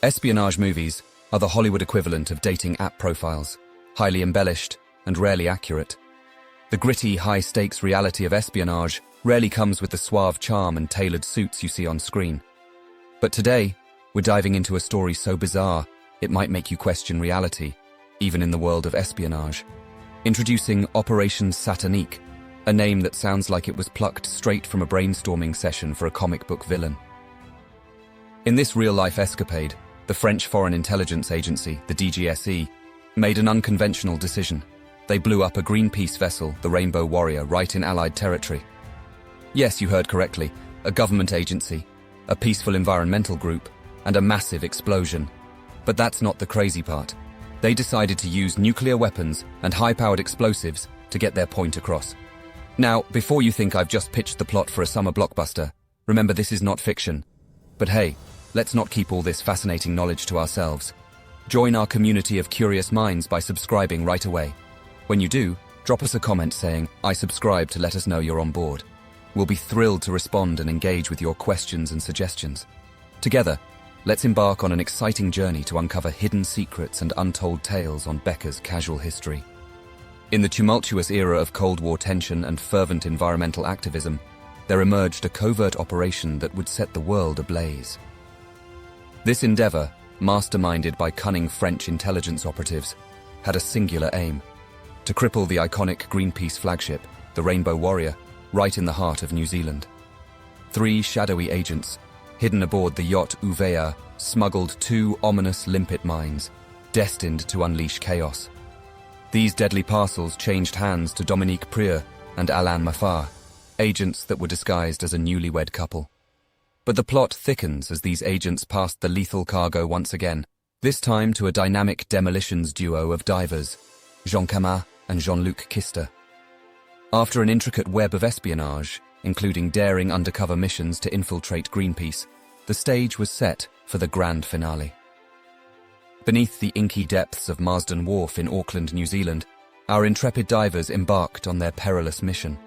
Espionage movies are the Hollywood equivalent of dating app profiles, highly embellished and rarely accurate. The gritty, high-stakes reality of espionage rarely comes with the suave charm and tailored suits you see on screen. But today, we're diving into a story so bizarre, it might make you question reality, even in the world of espionage. Introducing Operation Satanique, a name that sounds like it was plucked straight from a brainstorming session for a comic book villain. In this real-life escapade, the French Foreign Intelligence Agency, the DGSE, made an unconventional decision. They blew up a Greenpeace vessel, the Rainbow Warrior, right in Allied territory. Yes, you heard correctly, a government agency, a peaceful environmental group, and a massive explosion. But that's not the crazy part. They decided to use nuclear weapons and high-powered explosives to get their point across. Now, before you think I've just pitched the plot for a summer blockbuster, remember this is not fiction. But hey, let's not keep all this fascinating knowledge to ourselves. Join our community of curious minds by subscribing right away. When you do, drop us a comment saying, "I subscribe," to let us know you're on board. We'll be thrilled to respond and engage with your questions and suggestions. Together, let's embark on an exciting journey to uncover hidden secrets and untold tales on Becker's casual history. In the tumultuous era of Cold War tension and fervent environmental activism, there emerged a covert operation that would set the world ablaze. This endeavor, masterminded by cunning French intelligence operatives, had a singular aim: to cripple the iconic Greenpeace flagship, the Rainbow Warrior, right in the heart of New Zealand. 3 shadowy agents, hidden aboard the yacht Uvea, smuggled 2 ominous limpet mines, destined to unleash chaos. These deadly parcels changed hands to Dominique Prieur and Alain Maffar, agents that were disguised as a newlywed couple. But the plot thickens as these agents passed the lethal cargo once again, this time to a dynamic demolitions duo of divers, Jean Camas and Jean-Luc Kister. After an intricate web of espionage, including daring undercover missions to infiltrate Greenpeace, the stage was set for the grand finale. Beneath the inky depths of Marsden Wharf in Auckland, New Zealand, our intrepid divers embarked on their perilous mission.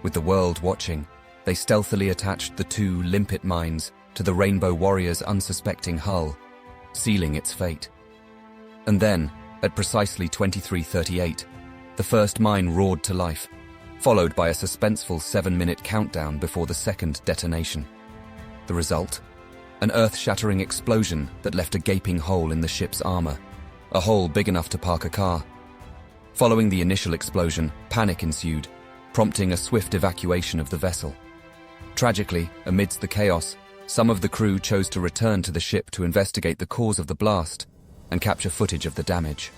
With the world watching, they stealthily attached the 2 limpet mines to the Rainbow Warrior's unsuspecting hull, sealing its fate. And then, at precisely 23:38, the first mine roared to life, followed by a suspenseful 7-minute countdown before the second detonation. The result? An earth-shattering explosion that left a gaping hole in the ship's armor, a hole big enough to park a car. Following the initial explosion, panic ensued, prompting a swift evacuation of the vessel. Tragically, amidst the chaos, some of the crew chose to return to the ship to investigate the cause of the blast and capture footage of the damage.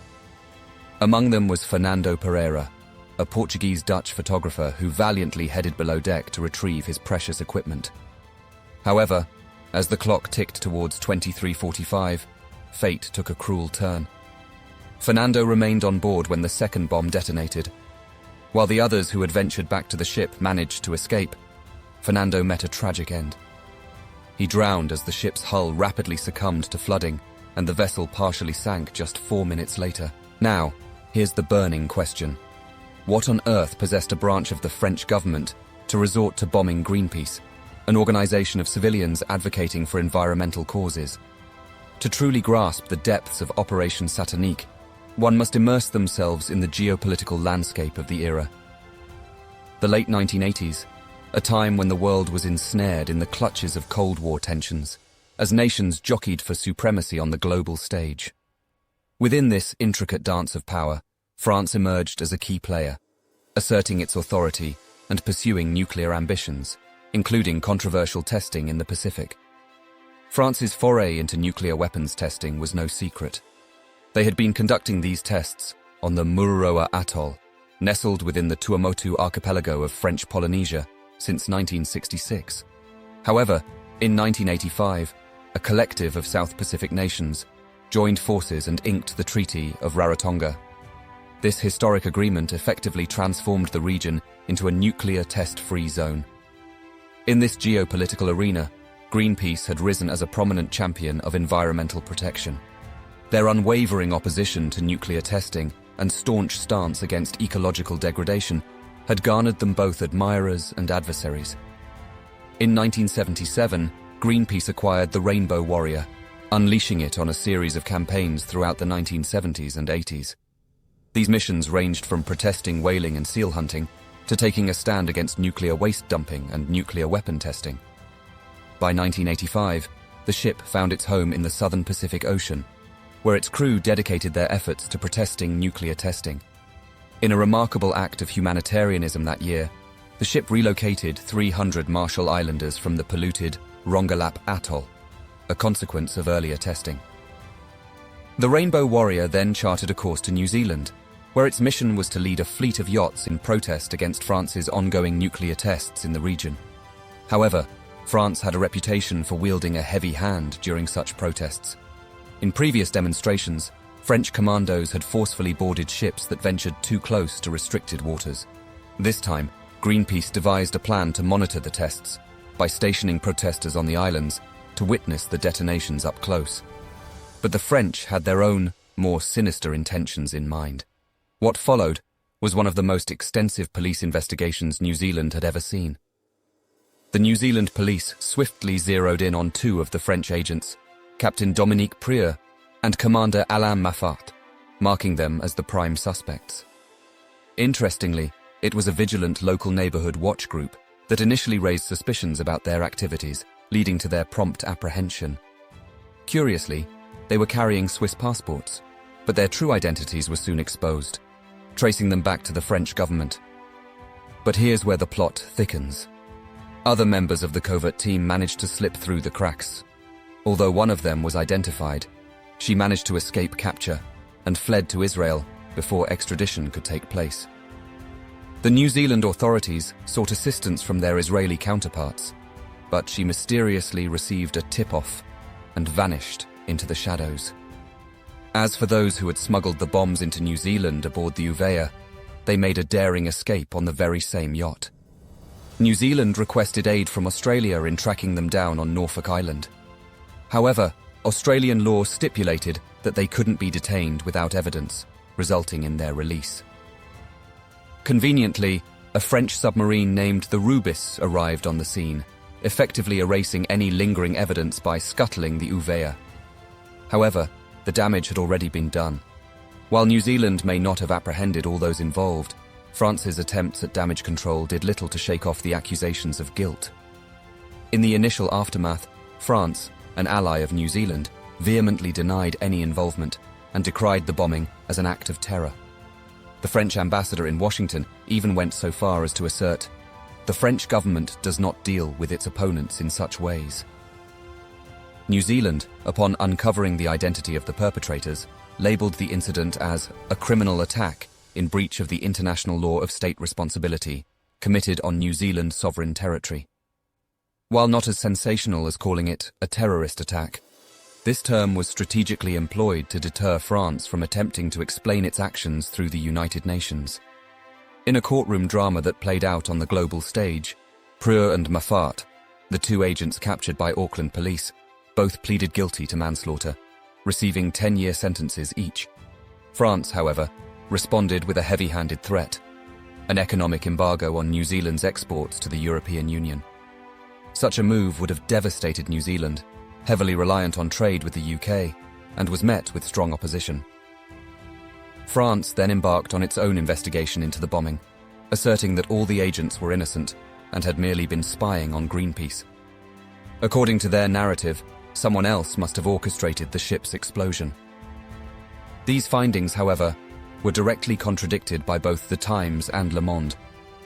Among them was Fernando Pereira, a Portuguese-Dutch photographer who valiantly headed below deck to retrieve his precious equipment. However, as the clock ticked towards 23:45, fate took a cruel turn. Fernando remained on board when the second bomb detonated. While the others who had ventured back to the ship managed to escape, Fernando met a tragic end. He drowned as the ship's hull rapidly succumbed to flooding, and the vessel partially sank just 4 minutes later. Now, here's the burning question. What on earth possessed a branch of the French government to resort to bombing Greenpeace, an organization of civilians advocating for environmental causes? To truly grasp the depths of Operation Satanique, one must immerse themselves in the geopolitical landscape of the era. The late 1980s, a time when the world was ensnared in the clutches of Cold War tensions, as nations jockeyed for supremacy on the global stage. Within this intricate dance of power, France emerged as a key player, asserting its authority and pursuing nuclear ambitions, including controversial testing in the Pacific. France's foray into nuclear weapons testing was no secret. They had been conducting these tests on the Mururoa Atoll, nestled within the Tuamotu archipelago of French Polynesia, since 1966. However, in 1985, a collective of South Pacific nations joined forces and inked the Treaty of Rarotonga. This historic agreement effectively transformed the region into a nuclear test-free zone. In this geopolitical arena, Greenpeace had risen as a prominent champion of environmental protection. Their unwavering opposition to nuclear testing and staunch stance against ecological degradation had garnered them both admirers and adversaries. In 1977, Greenpeace acquired the Rainbow Warrior, unleashing it on a series of campaigns throughout the 1970s and 80s. These missions ranged from protesting whaling and seal hunting to taking a stand against nuclear waste dumping and nuclear weapon testing. By 1985, the ship found its home in the southern Pacific Ocean, where its crew dedicated their efforts to protesting nuclear testing. In a remarkable act of humanitarianism that year, the ship relocated 300 Marshall Islanders from the polluted Rongelap Atoll, a consequence of earlier testing. The Rainbow Warrior then chartered a course to New Zealand, where its mission was to lead a fleet of yachts in protest against France's ongoing nuclear tests in the region. However, France had a reputation for wielding a heavy hand during such protests. In previous demonstrations, French commandos had forcefully boarded ships that ventured too close to restricted waters. This time, Greenpeace devised a plan to monitor the tests by stationing protesters on the islands to witness the detonations up close. But the French had their own, more sinister intentions in mind. What followed was one of the most extensive police investigations New Zealand had ever seen. The New Zealand police swiftly zeroed in on two of the French agents, Captain Dominique Prieur and Commander Alain Maffat, marking them as the prime suspects. Interestingly, it was a vigilant local neighborhood watch group that initially raised suspicions about their activities, leading to their prompt apprehension. Curiously, they were carrying Swiss passports, but their true identities were soon exposed, tracing them back to the French government. But here's where the plot thickens. Other members of the covert team managed to slip through the cracks. Although one of them was identified, she managed to escape capture and fled to Israel before extradition could take place. The New Zealand authorities sought assistance from their Israeli counterparts, but she mysteriously received a tip-off and vanished into the shadows. As for those who had smuggled the bombs into New Zealand aboard the Uvea, they made a daring escape on the very same yacht. New Zealand requested aid from Australia in tracking them down on Norfolk Island. However, Australian law stipulated that they couldn't be detained without evidence, resulting in their release. Conveniently, a French submarine named the Rubis arrived on the scene, effectively erasing any lingering evidence by scuttling the Uvea. However, the damage had already been done. While New Zealand may not have apprehended all those involved, France's attempts at damage control did little to shake off the accusations of guilt. In the initial aftermath, France, an ally of New Zealand, vehemently denied any involvement and decried the bombing as an act of terror. The French ambassador in Washington even went so far as to assert, "The French government does not deal with its opponents in such ways." New Zealand, upon uncovering the identity of the perpetrators, labelled the incident as a criminal attack in breach of the international law of state responsibility, committed on New Zealand's sovereign territory. While not as sensational as calling it a terrorist attack, this term was strategically employed to deter France from attempting to explain its actions through the United Nations. In a courtroom drama that played out on the global stage, Prieur and Maffat, the two agents captured by Auckland police, both pleaded guilty to manslaughter, receiving 10-year sentences each. France, however, responded with a heavy-handed threat, an economic embargo on New Zealand's exports to the European Union. Such a move would have devastated New Zealand, heavily reliant on trade with the UK, and was met with strong opposition. France then embarked on its own investigation into the bombing, asserting that all the agents were innocent and had merely been spying on Greenpeace. According to their narrative, someone else must have orchestrated the ship's explosion. These findings, however, were directly contradicted by both The Times and Le Monde,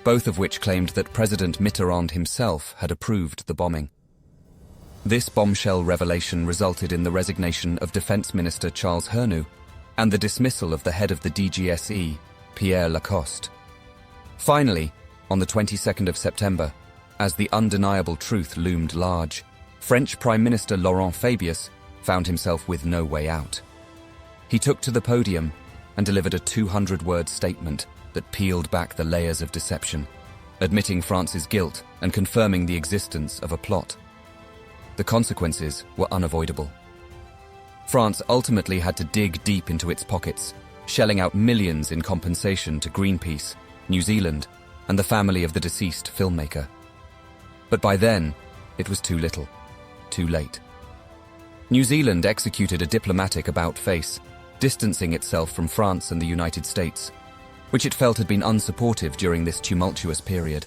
both of which claimed that President Mitterrand himself had approved the bombing. This bombshell revelation resulted in the resignation of Defense Minister Charles Hernu and the dismissal of the head of the DGSE, Pierre Lacoste. Finally, on the 22nd of September, as the undeniable truth loomed large, French Prime Minister Laurent Fabius found himself with no way out. He took to the podium and delivered a 200-word statement that peeled back the layers of deception, admitting France's guilt and confirming the existence of a plot. The consequences were unavoidable. France ultimately had to dig deep into its pockets, shelling out millions in compensation to Greenpeace, New Zealand, and the family of the deceased filmmaker. But by then, it was too little, too late. New Zealand executed a diplomatic about-face, distancing itself from France and the United States, which it felt had been unsupportive during this tumultuous period.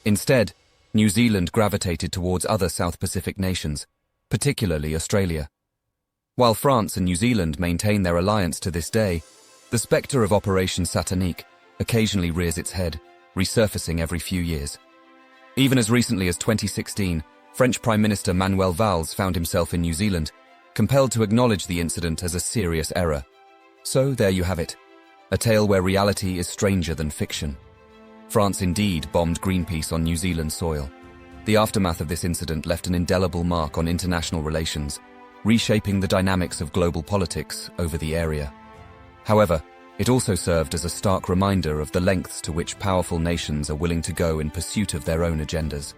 Instead, New Zealand gravitated towards other South Pacific nations, particularly Australia. While France and New Zealand maintain their alliance to this day, the spectre of Operation Satanique occasionally rears its head, resurfacing every few years. Even as recently as 2016, French Prime Minister Manuel Valls found himself in New Zealand, compelled to acknowledge the incident as a serious error. So there you have it, a tale where reality is stranger than fiction. France indeed bombed Greenpeace on New Zealand soil. The aftermath of this incident left an indelible mark on international relations, reshaping the dynamics of global politics over the area. However, it also served as a stark reminder of the lengths to which powerful nations are willing to go in pursuit of their own agendas.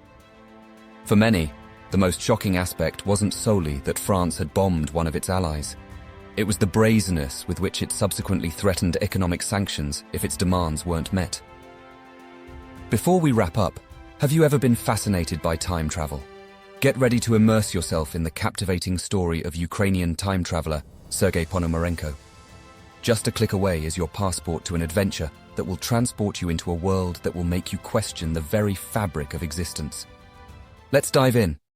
For many, the most shocking aspect wasn't solely that France had bombed one of its allies. It was the brazenness with which it subsequently threatened economic sanctions if its demands weren't met. Before we wrap up, have you ever been fascinated by time travel? Get ready to immerse yourself in the captivating story of Ukrainian time traveler Sergei Ponomarenko. Just a click away is your passport to an adventure that will transport you into a world that will make you question the very fabric of existence. Let's dive in.